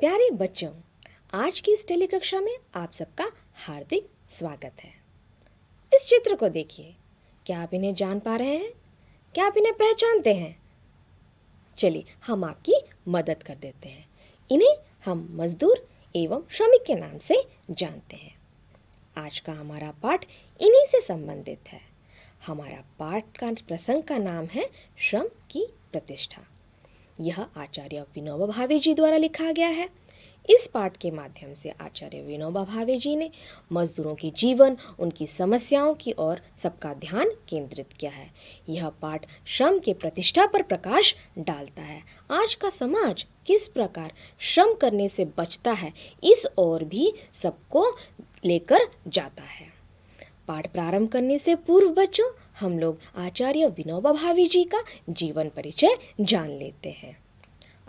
प्यारे बच्चों, आज की इस टेली कक्षा में आप सबका हार्दिक स्वागत है। इस चित्र को देखिए, क्या आप इन्हें जान पा रहे हैं? क्या आप इन्हें पहचानते हैं? चलिए हम आपकी मदद कर देते हैं। इन्हें हम मजदूर एवं श्रमिक के नाम से जानते हैं। आज का हमारा पाठ इन्हीं से संबंधित है। हमारा पाठ का प्रसंग का नाम है श्रम की प्रतिष्ठा। यह आचार्य विनोबा भावे जी द्वारा लिखा गया है। इस पाठ के माध्यम से आचार्य विनोबा भावे जी ने मजदूरों की जीवन, उनकी समस्याओं की ओर सबका ध्यान केंद्रित किया है। यह पाठ श्रम के प्रतिष्ठा पर प्रकाश डालता है। आज का समाज किस प्रकार श्रम करने से बचता है, इस ओर भी सबको लेकर जाता है। पाठ प्रारंभ करने से पूर्व बच्चों, हम लोग आचार्य विनोबा भावे जी का जीवन परिचय जान लेते हैं।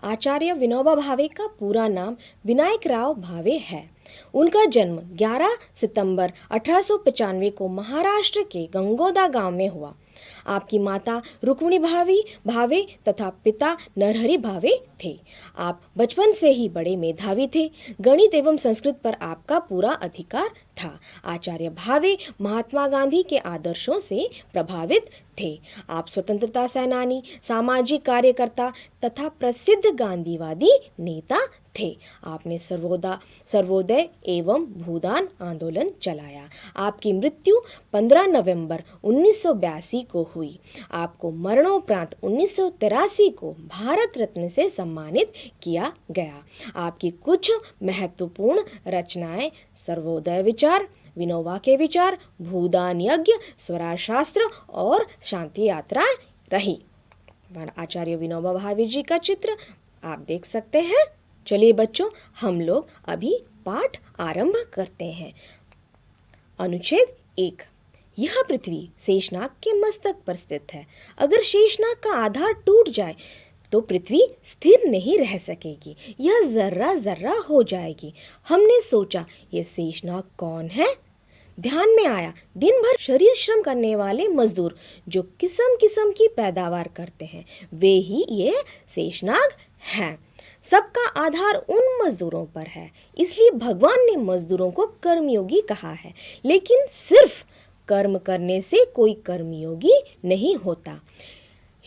आचार्य विनोबा भावे का पूरा नाम विनायक राव भावे है। उनका जन्म 11 सितंबर 1895 को महाराष्ट्र के गंगोदा गांव में हुआ। आपकी माता रुक्मिणी भावे तथा पिता नरहरि भावे थे। आप बचपन से ही बड़े मेधावी थे। गणित एवं संस्कृत पर आपका पूरा अधिकार था। आचार्य भावे महात्मा गांधी के आदर्शों से प्रभावित थे। आप स्वतंत्रता सेनानी, सामाजिक कार्यकर्ता तथा प्रसिद्ध गांधीवादी नेता थे। आपने सर्वोदय एवं भूदान आंदोलन चलाया। आपकी मृत्यु 15 नवंबर 1982 को हुई। आपको मरणोपरांत 1983 को भारत रत्न से सम्मानित किया गया। आपकी कुछ महत्वपूर्ण रचनाएं सर्वोदय विचार, विनोबा के विचार, भूदान यज्ञ, स्वराज शास्त्र और शांति यात्रा रही। आचार्य विनोबा भावे जी का चित्र आप देख सकते हैं। चलिए बच्चों, हम लोग अभी पाठ आरंभ करते हैं। अनुच्छेद 1। यह पृथ्वी शेषनाग के मस्तक पर स्थित है। अगर शेषनाग का आधार टूट जाए तो पृथ्वी स्थिर नहीं रह सकेगी, यह जर्रा जर्रा हो जाएगी। हमने सोचा, ये शेषनाग कौन है? ध्यान में आया, दिन भर शरीर श्रम करने वाले मजदूर जो किस्म किस्म की पैदावार करते हैं, वे ही ये शेषनाग हैं। सबका आधार उन मजदूरों पर है, इसलिए भगवान ने मजदूरों को कर्मयोगी कहा है। लेकिन सिर्फ कर्म करने से कोई कर्मयोगी नहीं होता।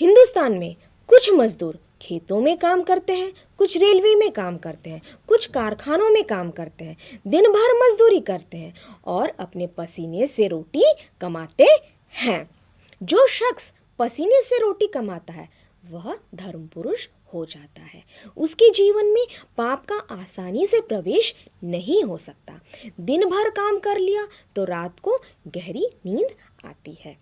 हिंदुस्तान में कुछ मजदूर खेतों में काम करते हैं, कुछ रेलवे में काम करते हैं, कुछ कारखानों में काम करते हैं, दिन भर मजदूरी करते हैं और अपने पसीने से रोटी कमाते हैं। जो शख्स पसीने से रोटी कमाता है वह धर्म पुरुष हो जाता है। उसके जीवन में पाप का आसानी से प्रवेश नहीं हो सकता। दिन भर काम कर लिया तो रात को गहरी नींद आती है।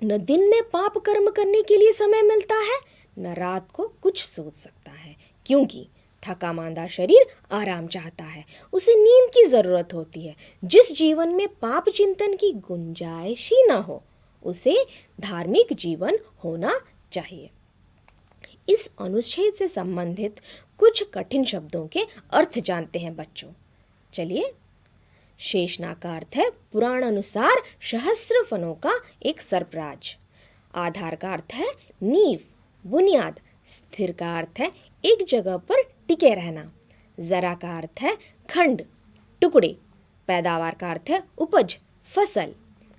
न दिन में पाप कर्म करने के लिए समय मिलता है, न रात को कुछ सोच सकता है, क्योंकि थका मांदा शरीर आराम चाहता है। उसे नींद की जरूरत होती है। जिस जीवन में पाप चिंतन की गुंजाइश ही न हो, उसे धार्मिक जीवन होना चाहिए। इस अनुच्छेद से संबंधित कुछ कठिन शब्दों के अर्थ जानते हैं बच्चों। चलिए, शेषनाग का अर्थ है पुराण अनुसार सहस्त्र फनों का एक सरपराज। आधार का अर्थ है नींव, बुनियाद। स्थिर का अर्थ है एक जगह पर टिके रहना। जरा का अर्थ है खंड, टुकड़े। पैदावार का अर्थ है उपज, फसल।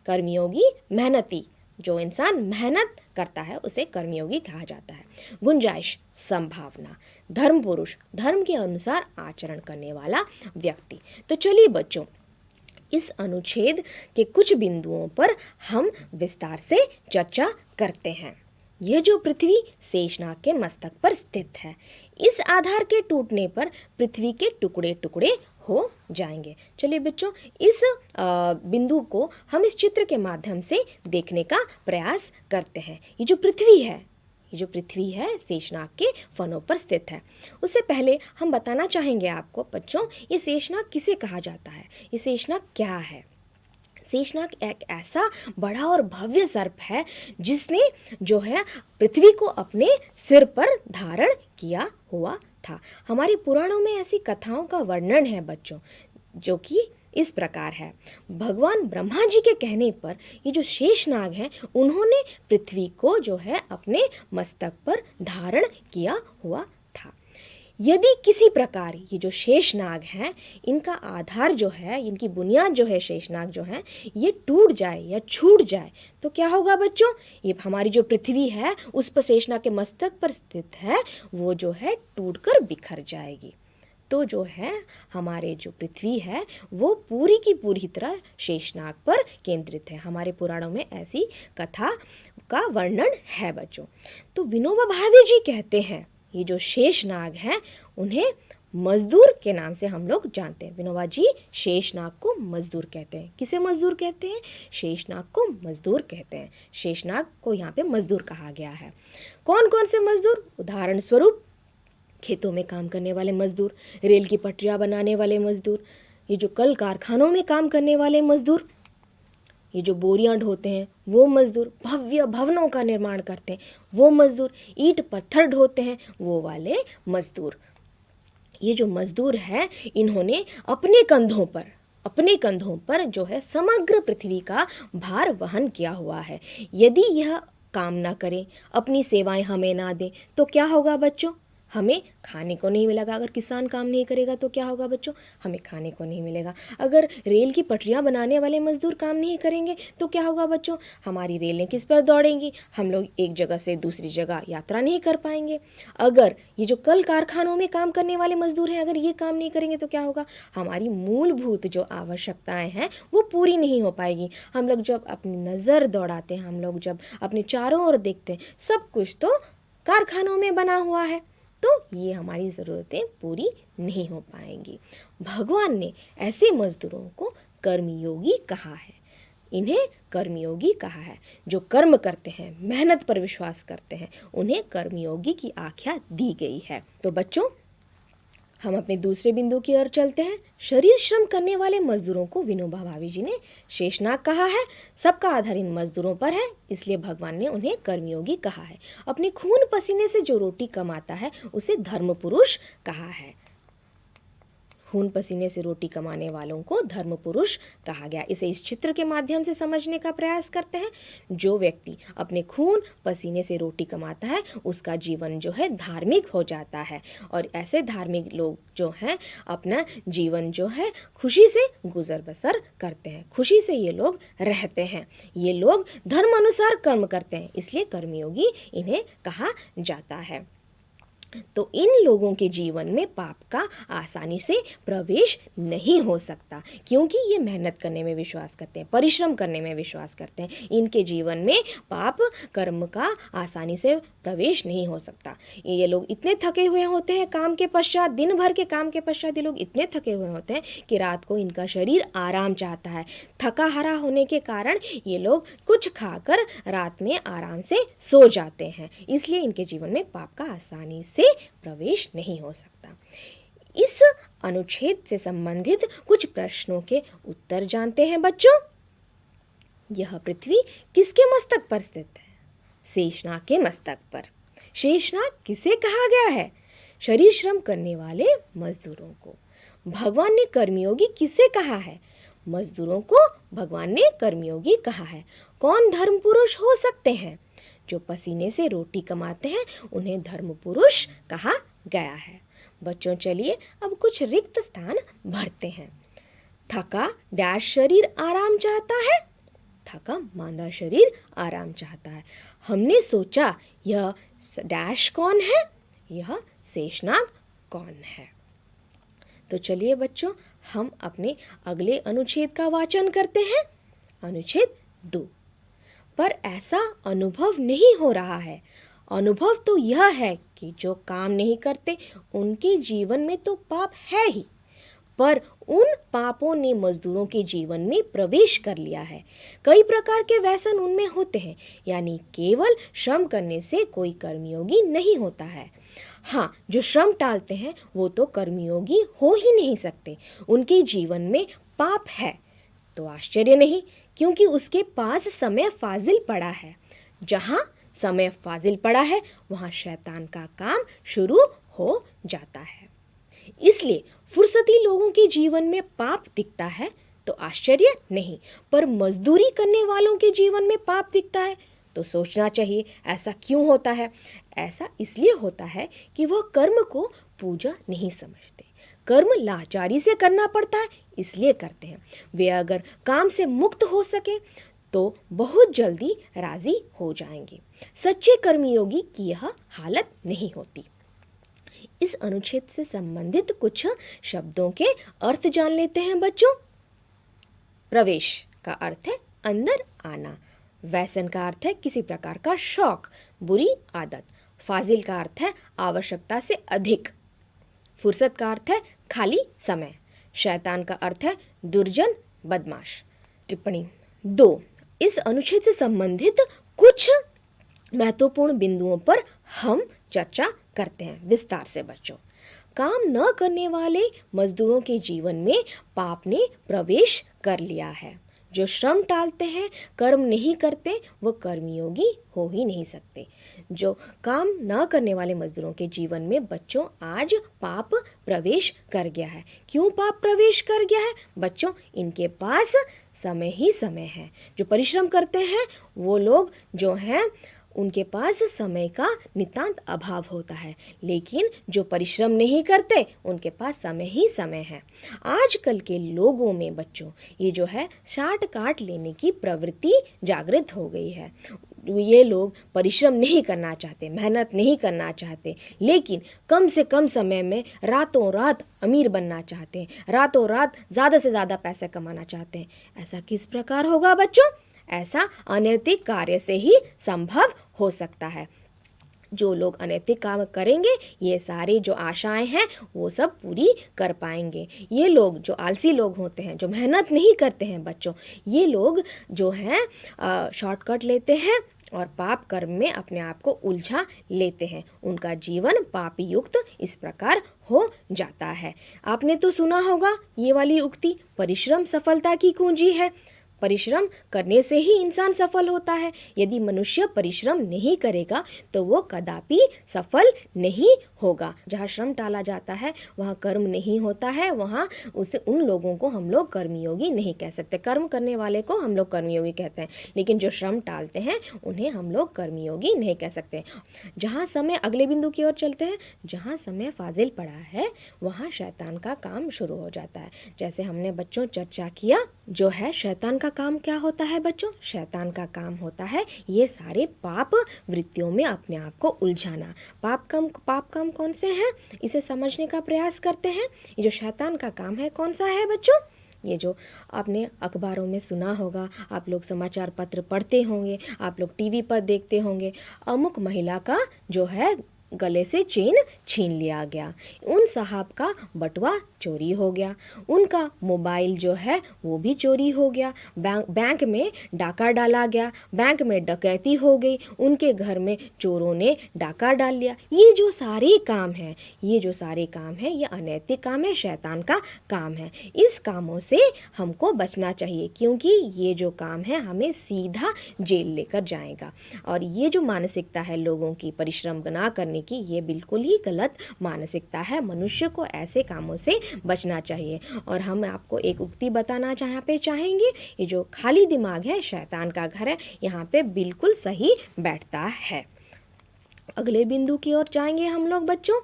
कर्मयोगी मेहनती, जो इंसान मेहनत करता है उसे कर्मयोगी कहा जाता है। गुंजाइश, संभावना। धर्म पुरुष, धर्म के अनुसार आचरण करने वाला व्यक्ति। तो चलिए बच्चों, इस अनुच्छेद के कुछ बिंदुओं पर हम विस्तार से चर्चा करते हैं। यह जो पृथ्वी शेषनाग के मस्तक पर स्थित है, इस आधार के टूटने पर पृथ्वी के टुकड़े टुकड़े हो जाएंगे। चलिए बच्चों, इस बिंदु को हम इस चित्र के माध्यम से देखने का प्रयास करते हैं। ये जो पृथ्वी है शेषनाग के फनों पर स्थित है। उससे पहले हम बताना चाहेंगे आपको बच्चों, ये शेषनाग किसे कहा जाता है, ये शेषनाग क्या है। शेषनाग एक ऐसा बड़ा और भव्य सर्प है जिसने जो है पृथ्वी को अपने सिर पर धारण किया हुआ था। हमारे पुराणों में ऐसी कथाओं का वर्णन है बच्चों, जो कि इस प्रकार है। भगवान ब्रह्मा जी के कहने पर ये जो शेषनाग हैं, उन्होंने पृथ्वी को जो है अपने मस्तक पर धारण किया हुआ था। यदि किसी प्रकार ये जो शेषनाग हैं, इनका आधार जो है, इनकी बुनियाद जो है, शेषनाग जो है, ये टूट जाए या छूट जाए तो क्या होगा बच्चों? ये हमारी जो पृथ्वी है उस पर शेषनाग के मस्तक पर स्थित है, वो जो है टूटकर बिखर जाएगी। तो जो है हमारे जो पृथ्वी है वो पूरी की पूरी तरह शेषनाग पर केंद्रित है। हमारे पुराणों में ऐसी कथा का वर्णन है बच्चों। तो विनोबा भावे जी कहते हैं ये जो शेषनाग हैं उन्हें मजदूर के नाम से हम लोग जानते हैं। विनोबा जी शेषनाग को मजदूर कहते हैं। किसे मजदूर कहते हैं? शेषनाग को मजदूर कहते हैं। शेषनाग को यहाँ पे मजदूर कहा गया है। कौन कौन से मजदूर? उदाहरण स्वरूप खेतों में काम करने वाले मजदूर, रेल की पटरियां बनाने वाले मजदूर, ये जो कल कारखानों में काम करने वाले मजदूर, ये जो बोरियां ढोते हैं वो मजदूर, भव्य भवनों का निर्माण करते हैं वो मजदूर, ईंट पत्थर ढोते हैं वो वाले मजदूर। ये जो मजदूर है इन्होंने अपने कंधों पर जो है समग्र पृथ्वी का भार वहन किया हुआ है। यदि यह काम ना करें, अपनी सेवाएं हमें ना दें तो क्या होगा बच्चों? हमें खाने को नहीं मिलेगा। अगर किसान काम नहीं करेगा तो क्या होगा बच्चों? हमें खाने को नहीं मिलेगा। अगर रेल की पटरियां बनाने वाले मजदूर काम नहीं करेंगे तो क्या होगा बच्चों? हमारी रेलें किस पर दौड़ेंगी? हम लोग एक जगह से दूसरी जगह यात्रा नहीं कर पाएंगे। अगर ये जो कल कारखानों में काम करने वाले मजदूर हैं, अगर ये काम नहीं करेंगे तो क्या होगा? हमारी मूलभूत जो आवश्यकताएं हैं वो पूरी नहीं हो पाएगी। हम लोग जब अपनी नज़र दौड़ाते हैं, हम लोग जब अपने चारों ओर देखते हैं, सब कुछ तो कारखानों में बना हुआ है, तो ये हमारी ज़रूरतें पूरी नहीं हो पाएंगी। भगवान ने ऐसे मजदूरों को कर्मयोगी कहा है। इन्हें कर्मयोगी कहा है। जो कर्म करते हैं, मेहनत पर विश्वास करते हैं, उन्हें कर्मयोगी की आख्या दी गई है। तो बच्चों, हम अपने दूसरे बिंदु की ओर चलते हैं। शरीर श्रम करने वाले मजदूरों को विनोबा भावे जी ने शेषनाग कहा है। सबका आधार इन मजदूरों पर है, इसलिए भगवान ने उन्हें कर्मयोगी कहा है। अपने खून पसीने से जो रोटी कमाता है उसे धर्म पुरुष कहा है। खून पसीने से रोटी कमाने वालों को धर्म पुरुष कहा गया। इसे इस चित्र के माध्यम से समझने का प्रयास करते हैं। जो व्यक्ति अपने खून पसीने से रोटी कमाता है उसका जीवन जो है धार्मिक हो जाता है, और ऐसे धार्मिक लोग जो हैं अपना जीवन जो है खुशी से गुजर बसर करते हैं, खुशी से ये लोग रहते हैं। ये लोग धर्म अनुसार कर्म करते हैं, इसलिए कर्मयोगी इन्हें कहा जाता है। तो इन लोगों के जीवन में पाप का आसानी से प्रवेश नहीं हो सकता, क्योंकि ये मेहनत करने में विश्वास करते हैं, परिश्रम करने में विश्वास करते हैं। इनके जीवन में पाप कर्म का आसानी से प्रवेश नहीं हो सकता। ये लोग इतने थके हुए होते हैं काम के पश्चात, दिन भर के काम के पश्चात ये लोग इतने थके हुए होते हैं कि रात को इनका शरीर आराम चाहता है। थका हारा होने के कारण ये लोग कुछ खाकर रात में आराम से सो जाते हैं, इसलिए इनके जीवन में पाप का आसानी से प्रवेश नहीं हो सकता। इस अनुच्छेद से संबंधित कुछ प्रश्नों के उत्तर जानते हैं बच्चों। यह पृथ्वी किसके मस्तक पर स्थित है? शेषनाग के मस्तक पर। शेषनाग किसे कहा गया है? शरीर श्रम करने वाले मजदूरों को। भगवान ने कर्मयोगी किसे कहा है? मजदूरों को भगवान ने कर्मयोगी कहा है। कौन धर्म पुरुष हो सकते हैं? जो पसीने से रोटी कमाते हैं उन्हें धर्म पुरुष कहा गया है। बच्चों, चलिए अब कुछ रिक्त स्थान भरते हैं। थका डैश शरीर आराम चाहता है। थका मांदा शरीर आराम चाहता है। हमने सोचा यह डैश कौन है? यह शेषनाग कौन है? तो चलिए बच्चों, हम अपने अगले अनुच्छेद का वाचन करते हैं। अनुच्छेद 2। पर ऐसा अनुभव नहीं हो रहा है। अनुभव तो यह है कि जो काम नहीं करते उनके जीवन में तो पाप है ही, पर उन पापों ने मजदूरों के जीवन में प्रवेश कर लिया है। कई प्रकार के व्यसन उनमें होते हैं, यानी केवल श्रम करने से कोई कर्मयोगी नहीं होता है। हाँ, जो श्रम टालते हैं वो तो कर्मयोगी हो ही नहीं सकते। उनके जीवन में पाप है तो आश्चर्य नहीं, क्योंकि उसके पास समय फाजिल पड़ा है। जहाँ समय फाजिल पड़ा है वहाँ शैतान का काम शुरू हो जाता है। इसलिए फुर्सती लोगों के जीवन में पाप दिखता है तो आश्चर्य नहीं, पर मजदूरी करने वालों के जीवन में पाप दिखता है तो सोचना चाहिए ऐसा क्यों होता है। ऐसा इसलिए होता है कि वह कर्म को पूजा नहीं समझते। कर्म लाचारी से करना पड़ता है, इसलिए करते हैं। वे अगर काम से मुक्त हो सके तो बहुत जल्दी राजी हो जाएंगे। सच्चे कर्मयोगी की यह हालत नहीं होती। इस अनुच्छेद से संबंधित कुछ शब्दों के अर्थ जान लेते हैं बच्चों। प्रवेश का अर्थ है अंदर आना। व्यसन का अर्थ है किसी प्रकार का शौक, बुरी आदत। फाजिल का अर्थ है आवश्यकता से अधिक। फुर्सत का अर्थ है खाली समय। शैतान का अर्थ है दुर्जन, बदमाश। टिप्पणी 2। इस अनुच्छेद से संबंधित कुछ महत्वपूर्ण बिंदुओं पर हम चर्चा करते हैं विस्तार से बच्चों। काम न करने वाले मजदूरों के जीवन में पाप ने प्रवेश कर लिया है। जो श्रम टालते हैं, कर्म नहीं करते, वो कर्मयोगी हो ही नहीं सकते। जो काम न करने वाले मजदूरों के जीवन में बच्चों आज पाप प्रवेश कर गया है। क्यों पाप प्रवेश कर गया है बच्चों? इनके पास समय ही समय है। जो परिश्रम करते हैं वो लोग जो हैं उनके पास समय का नितांत अभाव होता है, लेकिन जो परिश्रम नहीं करते उनके पास समय ही समय है। आजकल के लोगों में बच्चों ये जो है शार्ट काट लेने की प्रवृत्ति जागृत हो गई है। ये लोग परिश्रम नहीं करना चाहते, मेहनत नहीं करना चाहते, लेकिन कम से कम समय में रातों रात अमीर बनना चाहते हैं, रातों रात ज़्यादा से ज़्यादा पैसे कमाना चाहते हैं। ऐसा किस प्रकार होगा बच्चों? ऐसा अनैतिक कार्य से ही संभव हो सकता है। जो लोग अनैतिक काम करेंगे ये सारी जो आशाएं हैं वो सब पूरी कर पाएंगे। ये लोग जो आलसी लोग होते हैं, जो मेहनत नहीं करते हैं बच्चों, ये लोग जो हैं शॉर्टकट लेते हैं और पाप कर्म में अपने आप को उलझा लेते हैं। उनका जीवन पाप युक्त इस प्रकार हो जाता है। आपने तो सुना होगा ये वाली उक्ति, परिश्रम सफलता की कुंजी है। परिश्रम करने से ही इंसान सफल होता है। यदि मनुष्य परिश्रम नहीं करेगा तो वो कदापि सफल नहीं होगा। जहाँ श्रम टाला जाता है वहाँ कर्म नहीं होता है, वहाँ उन लोगों को हम लोग कर्मयोगी नहीं कह सकते। कर्म करने वाले को हम लोग कर्मयोगी कहते हैं, लेकिन जो श्रम टालते हैं उन्हें हम लोग कर्मयोगी नहीं कह सकते। जहाँ समय, अगले बिंदु की ओर चलते हैं, जहाँ समय फाजिल पड़ा है वहाँ शैतान का काम शुरू हो जाता है। जैसे हमने बच्चों चर्चा किया, जो है शैतान का काम क्या होता है बच्चों? शैतान का काम होता है ये सारे पाप वृत्तियों में अपने आप को उलझाना। पाप काम कौन से हैं इसे समझने का प्रयास करते हैं। ये जो शैतान का काम है कौन सा है बच्चों? ये जो आपने अखबारों में सुना होगा, आप लोग समाचार पत्र पढ़ते होंगे, आप लोग टीवी पर देखते होंगे, अमुक महिला का जो है गले से चेन छीन लिया गया, उन साहब का बटुआ चोरी हो गया, उनका मोबाइल जो है वो भी चोरी हो गया, बैंक में डाका डाला गया, बैंक में डकैती हो गई, उनके घर में चोरों ने डाका डाल लिया। ये जो सारे काम हैं, ये अनैतिक काम है, शैतान का काम है। इस कामों से हमको बचना चाहिए, क्योंकि ये जो काम है हमें सीधा जेल लेकर जाएगा। और ये जो मानसिकता है लोगों की परिश्रम ना करने की, ये बिल्कुल ही गलत मानसिकता है। मनुष्य को ऐसे कामों से बचना चाहिए। और हम आपको एक उक्ति बताना यहाँ पे चाहेंगे, ये जो खाली दिमाग है शैतान का घर है, यहाँ पे बिल्कुल सही बैठता है। अगले बिंदु की ओर जाएंगे हम लोग बच्चों।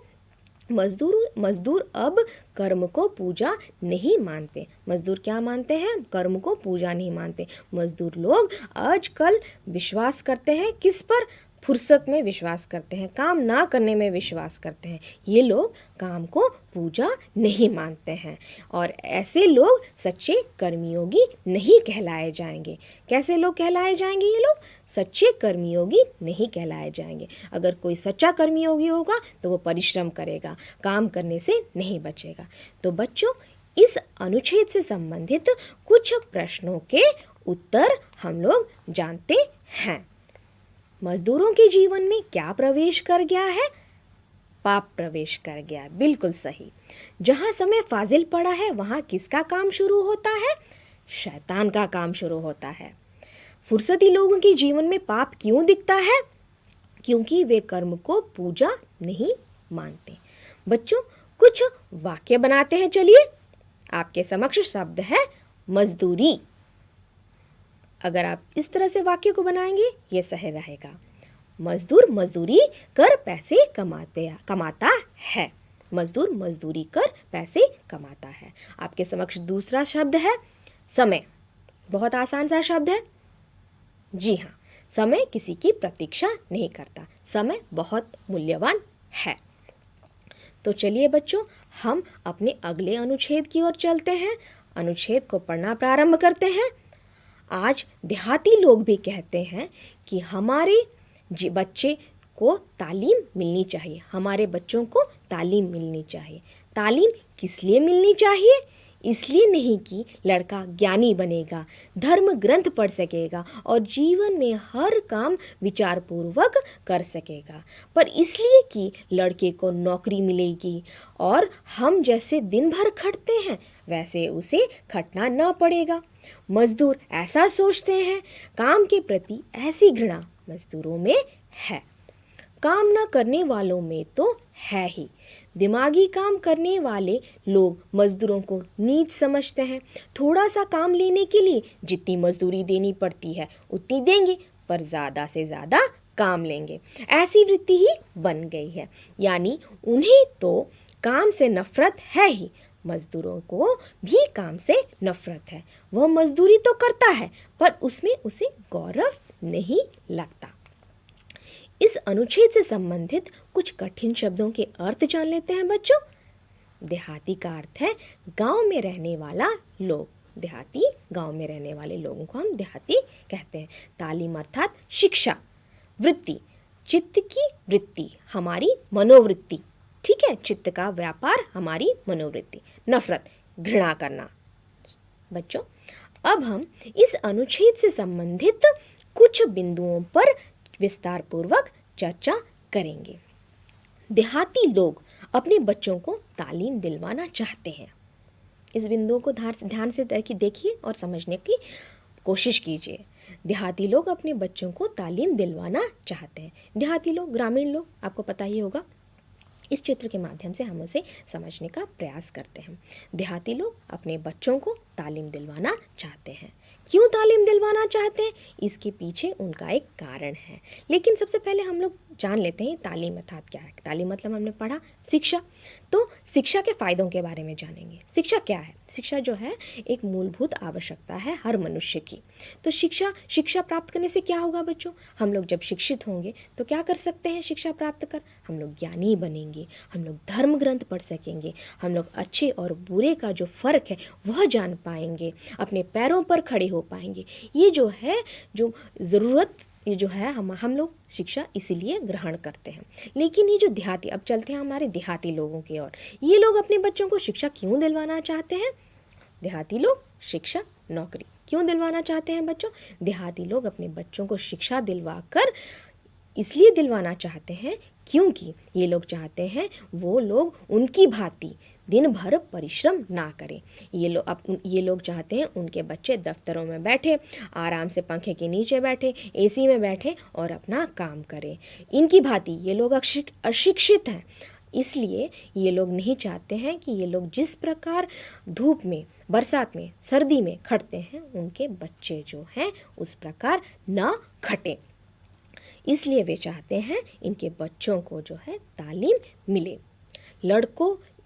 मजदूर अब कर्म को पूजा नहीं मानते। मजदूर क्या मानते हैं? कर्म को पूजा नहीं मानते। मजदूर लोग आजकल विश्वास करते हैं किस पर? फुर्सत में विश्वास करते हैं, काम ना करने में विश्वास करते हैं। ये लोग काम को पूजा नहीं मानते हैं और ऐसे लोग सच्चे कर्मयोगी नहीं कहलाए जाएंगे। कैसे लोग कहलाए जाएंगे? ये लोग सच्चे कर्मयोगी नहीं कहलाए जाएंगे। अगर कोई सच्चा कर्मयोगी होगा तो वो परिश्रम करेगा, काम करने से नहीं बचेगा। तो बच्चों, इस अनुच्छेद से संबंधित कुछ प्रश्नों के उत्तर हम लोग जानते हैं। मजदूरों के जीवन में क्या प्रवेश कर गया है? पाप प्रवेश कर गया, बिल्कुल सही। जहाँ समय फाजिल पड़ा है वहाँ किसका काम शुरू होता है? शैतान का काम शुरू होता है। फुर्सती लोगों के जीवन में पाप क्यों दिखता है? क्योंकि वे कर्म को पूजा नहीं मानते। बच्चों, कुछ वाक्य बनाते हैं। चलिए, आपके समक्ष शब्द है मजदूरी। अगर आप इस तरह से वाक्य को बनाएंगे ये सही रहेगा। मजदूर मजदूरी कर पैसे कमाता है। मजदूर मजदूरी कर पैसे कमाता है। आपके समक्ष दूसरा शब्द है समय। बहुत आसान सा शब्द है। जी हाँ, समय किसी की प्रतीक्षा नहीं करता, समय बहुत मूल्यवान है। तो चलिए बच्चों, हम अपने अगले अनुच्छेद की ओर चलते हैं। अनुच्छेद को पढ़ना प्रारंभ करते हैं। आज देहाती लोग भी कहते हैं कि हमारे बच्चे को तालीम मिलनी चाहिए, हमारे बच्चों को तालीम मिलनी चाहिए। तालीम किस लिए मिलनी चाहिए? इसलिए नहीं कि लड़का ज्ञानी बनेगा, धर्म ग्रंथ पढ़ सकेगा और जीवन में हर काम विचारपूर्वक कर सकेगा, पर इसलिए कि लड़के को नौकरी मिलेगी और हम जैसे दिन भर खटते हैं वैसे उसे खटना न पड़ेगा। मजदूर ऐसा सोचते हैं, काम के प्रति ऐसी घृणा मजदूरों में है। काम न करने वालों में तो है ही। दिमागी काम करने वाले लोग मजदूरों को नीच समझते हैं। थोड़ा सा काम लेने के लिए जितनी मजदूरी देनी पड़ती है उतनी देंगे, पर ज़्यादा से ज़्यादा काम लेंगे। ऐसी वृत्ति ही बन गई है, यानी उन्हें तो काम से नफरत है ही, मजदूरों को भी काम से नफरत है। वह मजदूरी तो करता है पर उसमें उसे गौरव नहीं लगता। इस अनुच्छेद से संबंधित कुछ कठिन शब्दों के अर्थ जान लेते हैं बच्चों। देहाती का अर्थ है गांव में रहने वाला लोग। देहाती, गांव में रहने वाले लोगों को हम देहाती कहते हैं। तालीम अर्थात शिक्षा। वृत्ति, चित्त की वृत्ति, हमारी मनोवृत्ति। ठीक है, चित्त का व्यापार, हमारी मनोवृत्ति। नफरत, घृणा करना। बच्चों, अब हम इस अनुच्छेद से संबंधित कुछ बिंदुओं पर विस्तार पूर्वक चर्चा करेंगे। देहाती लोग अपने बच्चों को तालीम दिलवाना चाहते हैं। इस बिंदुओं को ध्यान से देखिए और समझने की कोशिश कीजिए। देहाती लोग अपने बच्चों को तालीम दिलवाना चाहते हैं। देहाती लोग, ग्रामीण लोग, आपको पता ही होगा। इस चित्र के माध्यम से हम उसे समझने का प्रयास करते हैं। देहाती लोग अपने बच्चों को तालीम दिलवाना चाहते हैं। क्यों तालीम दिलवाना चाहते हैं? इसके पीछे उनका एक कारण है। लेकिन सबसे पहले हम लोग जान लेते हैं तालीम अर्थात क्या है। तालीम मतलब हमने पढ़ा शिक्षा, तो शिक्षा के फायदों के बारे में जानेंगे। शिक्षा क्या है? शिक्षा जो है एक मूलभूत आवश्यकता है हर मनुष्य की। तो शिक्षा प्राप्त करने से क्या होगा बच्चों? हम लोग जब शिक्षित होंगे तो क्या कर सकते हैं? शिक्षा प्राप्त कर हम लोग ज्ञानी बनेंगे, हम लोग धर्म ग्रंथ पढ़ सकेंगे, हम लोग अच्छे और बुरे का जो फ़र्क है वह जान पाएंगे, अपने पैरों पर खड़े हो पाएंगे। ये जो है, जो ज़रूरत, ये जो है हम लोग शिक्षा इसीलिए ग्रहण करते हैं। लेकिन ये जो देहाती, अब चलते हैं हमारे देहाती लोगों की ओर। ये लोग अपने बच्चों को शिक्षा क्यों दिलवाना चाहते हैं? देहाती लोग शिक्षा, नौकरी क्यों दिलवाना चाहते हैं बच्चों? देहाती लोग अपने बच्चों को शिक्षा दिलवाकर इसलिए दिलवाना चाहते हैं क्योंकि ये लोग चाहते हैं वो लोग उनकी भांति दिन भर परिश्रम ना करें। ये लोग चाहते हैं उनके बच्चे दफ्तरों में बैठे, आराम से पंखे के नीचे बैठे, एसी में बैठे और अपना काम करें। इनकी भांति ये लोग अशिक्षित हैं, इसलिए ये लोग नहीं चाहते हैं कि ये लोग जिस प्रकार धूप में, बरसात में, सर्दी में खटते हैं उनके बच्चे जो हैं उस प्रकार ना खटें। इसलिए वे चाहते हैं इनके बच्चों को जो है तालीम मिले।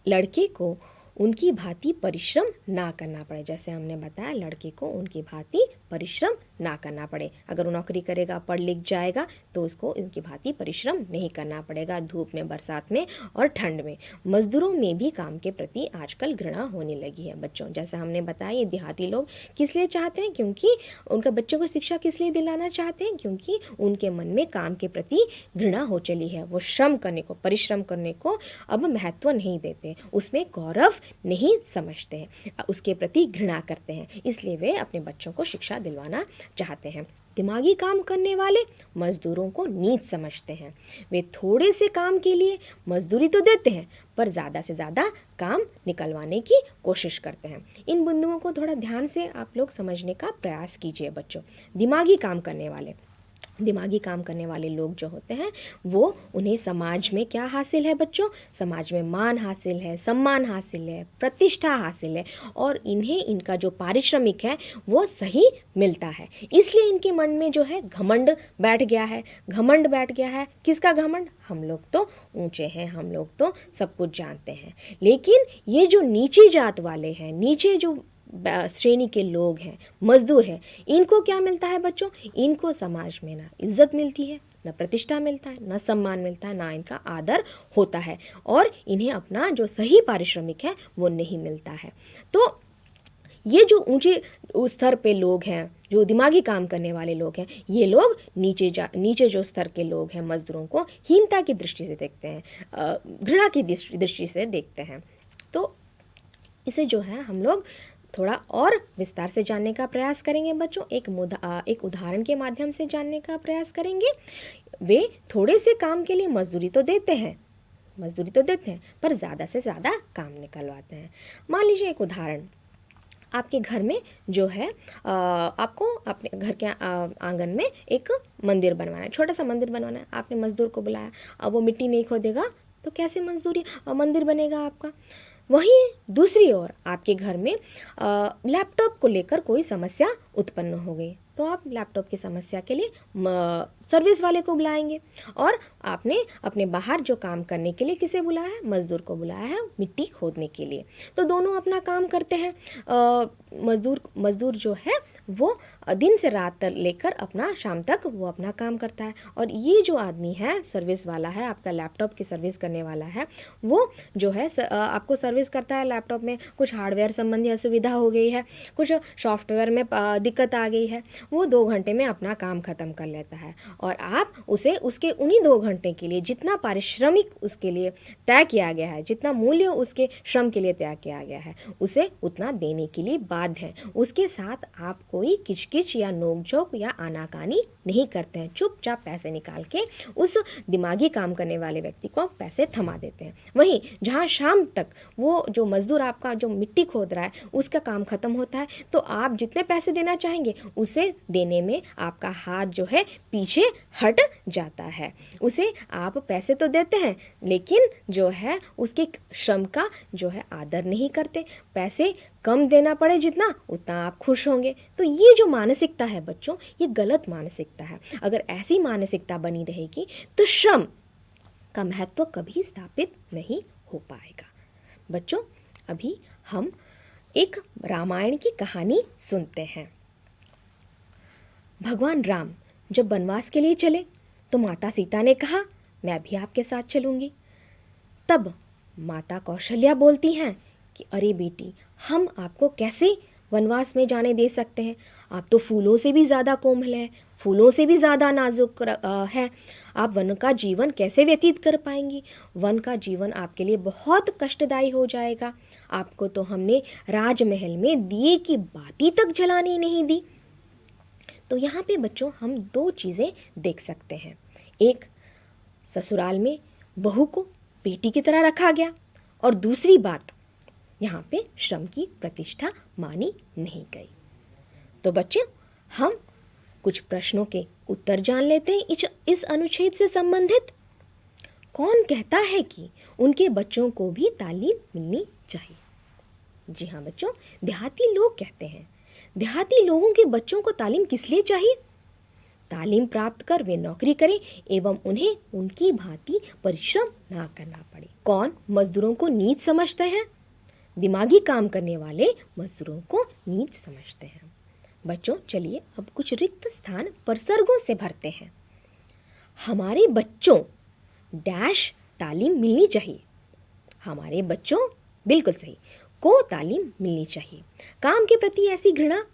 लड़के को उनकी भांति परिश्रम ना करना पड़े। जैसे हमने बताया, लड़के को उनकी भांति परिश्रम ना करना पड़े। अगर वो नौकरी करेगा, पढ़ लिख जाएगा तो उसको इनकी भांति परिश्रम नहीं करना पड़ेगा धूप में, बरसात में और ठंड में। मजदूरों में भी काम के प्रति आजकल घृणा होने लगी है बच्चों। जैसा हमने बताया, ये देहाती लोग किस लिए चाहते हैं? क्योंकि उनके बच्चों को शिक्षा किस लिए दिलाना चाहते हैं? क्योंकि उनके मन में काम के प्रति घृणा हो चली है। वो श्रम करने को, परिश्रम करने को अब महत्व नहीं देते, उसमें गौरव नहीं समझते हैं, उसके प्रति घृणा करते हैं। इसलिए वे अपने बच्चों को शिक्षा दिलवाना चाहते हैं। दिमागी काम करने वाले मजदूरों को नीच समझते हैं। वे थोड़े से काम के लिए मजदूरी तो देते हैं पर ज़्यादा से ज़्यादा काम निकलवाने की कोशिश करते हैं। इन बिंदुओं को थोड़ा ध्यान से आप लोग समझने का प्रयास कीजिए बच्चों। दिमागी काम करने वाले, दिमागी काम करने वाले लोग जो होते हैं वो, उन्हें समाज में क्या हासिल है बच्चों? समाज में मान हासिल है, सम्मान हासिल है, प्रतिष्ठा हासिल है, और इन्हें इनका जो पारिश्रमिक है वो सही मिलता है। इसलिए इनके मन में जो है घमंड बैठ गया है। घमंड बैठ गया है। किसका घमंड? हम लोग तो ऊंचे हैं, हम लोग तो सब कुछ जानते हैं। लेकिन ये जो नीची जात वाले हैं, नीचे जो श्रेणी के लोग हैं, मजदूर हैं, इनको क्या मिलता है बच्चों? इनको समाज में ना इज्जत मिलती है, ना प्रतिष्ठा मिलता है, ना सम्मान मिलता है, ना इनका आदर होता है, और इन्हें अपना जो सही पारिश्रमिक है वो नहीं मिलता है। तो ये जो ऊंचे स्तर पे लोग हैं, जो दिमागी काम करने वाले लोग हैं, ये लोग नीचे जो स्तर के लोग हैं, मजदूरों को हीनता की दृष्टि से देखते हैं, घृणा की दृष्टि से देखते हैं। तो इसे जो है हम लोग थोड़ा और विस्तार से जानने का प्रयास करेंगे बच्चों। एक उदाहरण के माध्यम से जानने का प्रयास करेंगे। वे थोड़े से काम के लिए मजदूरी तो देते हैं, पर ज़्यादा से ज़्यादा काम निकलवाते हैं। मान लीजिए एक उदाहरण, आपके घर में जो है आपको अपने घर के आंगन में एक मंदिर बनवाना है, छोटा सा मंदिर बनवाना है। आपने मजदूर को बुलाया, अब वो मिट्टी नहीं खोदेगा तो कैसे मंदिर बनेगा आपका? वहीं दूसरी ओर आपके घर में लैपटॉप को लेकर कोई समस्या उत्पन्न हो गई, तो आप लैपटॉप की समस्या के लिए सर्विस वाले को बुलाएंगे, और आपने अपने बाहर जो काम करने के लिए किसे बुलाया है? मजदूर को बुलाया है मिट्टी खोदने के लिए। तो दोनों अपना काम करते हैं। मजदूर जो है वो दिन से रात तक लेकर अपना शाम तक वो अपना काम करता है, और ये जो आदमी है, सर्विस वाला है, आपका लैपटॉप की सर्विस करने वाला है, वो जो है आपको सर्विस करता है। लैपटॉप में कुछ हार्डवेयर संबंधी असुविधा हो गई है, कुछ सॉफ्टवेयर में दिक्कत आ गई है, वो 2 घंटे में अपना काम ख़त्म कर लेता है, और आप उसे उसके उन्हीं 2 घंटे के लिए जितना पारिश्रमिक उसके लिए तय किया गया है, जितना मूल्य उसके श्रम के लिए तय किया गया है, उसे उतना देने के लिए बाध्य हैं। उसके साथ आप कोई किचकिच या नोकझोंक या आनाकानी नहीं करते हैं। चुपचाप पैसे निकाल के उस दिमागी काम करने वाले व्यक्ति को पैसे थमा देते हैं। वहीं जहाँ शाम तक वो जो मजदूर आपका जो मिट्टी खोद रहा है उसका काम खत्म होता है, तो आप जितने पैसे देना चाहेंगे उसे देने में आपका हाथ जो है पीछे हट जाता है। उसे आप पैसे तो देते हैं, लेकिन जो है उसके श्रम का जो है आदर नहीं करते। पैसे कम देना पड़े जितना, उतना आप खुश होंगे। तो ये जो मानसिकता है बच्चों, ये गलत मानसिकता है। अगर ऐसी मानसिकता बनी रहेगी तो श्रम का महत्व कभी स्थापित नहीं हो पाएगा। बच्चों, अभी हम एक रामायण की कहानी सुनते हैं। भगवान राम जब वनवास के लिए चले तो माता सीता ने कहा, मैं भी आपके साथ चलूंगी। तब माता कौशल्या बोलती हैं कि अरे बेटी, हम आपको कैसे वनवास में जाने दे सकते हैं? आप तो फूलों से भी ज़्यादा कोमल है, फूलों से भी ज़्यादा नाजुक है। आप वन का जीवन कैसे व्यतीत कर पाएंगी? वन का जीवन आपके लिए बहुत कष्टदायी हो जाएगा। आपको तो हमने राजमहल में दिए की बाती तक जलाने नहीं दी। तो यहाँ पे बच्चों हम 2 चीज़ें देख सकते हैं। एक, ससुराल में बहू को बेटी की तरह रखा गया, और दूसरी बात, यहाँ पे श्रम की प्रतिष्ठा मानी नहीं गई। तो बच्चे, हम कुछ प्रश्नों के उत्तर जान लेते हैं इस अनुच्छेद से संबंधित। कौन कहता है कि उनके बच्चों को भी तालीम मिलनी चाहिए? जी हाँ बच्चों, देहाती लोग कहते हैं। देहाती लोगों के बच्चों को तालीम किस लिए चाहिए? तालीम प्राप्त कर वे नौकरी करें एवं उन्हें उनकी भांति परिश्रम ना करना पड़े। कौन मजदूरों को नीच समझते हैं? दिमागी काम करने वाले मजदूरों को नीच समझते हैं। बच्चों, चलिए अब कुछ रिक्त स्थान प्रसर्गों से भरते हैं। हमारे बच्चों डैश तालीम मिलनी चाहिए। हमारे बच्चों, बिल्कुल सही, को तालीम मिलनी चाहिए। काम के प्रति ऐसी घृणा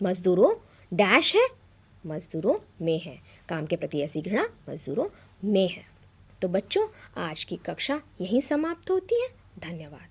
मजदूरों डैश है, मजदूरों में है। काम के प्रति ऐसी घृणा मजदूरों में है। तो बच्चों, आज की कक्षा यहीं समाप्त होती है। धन्यवाद।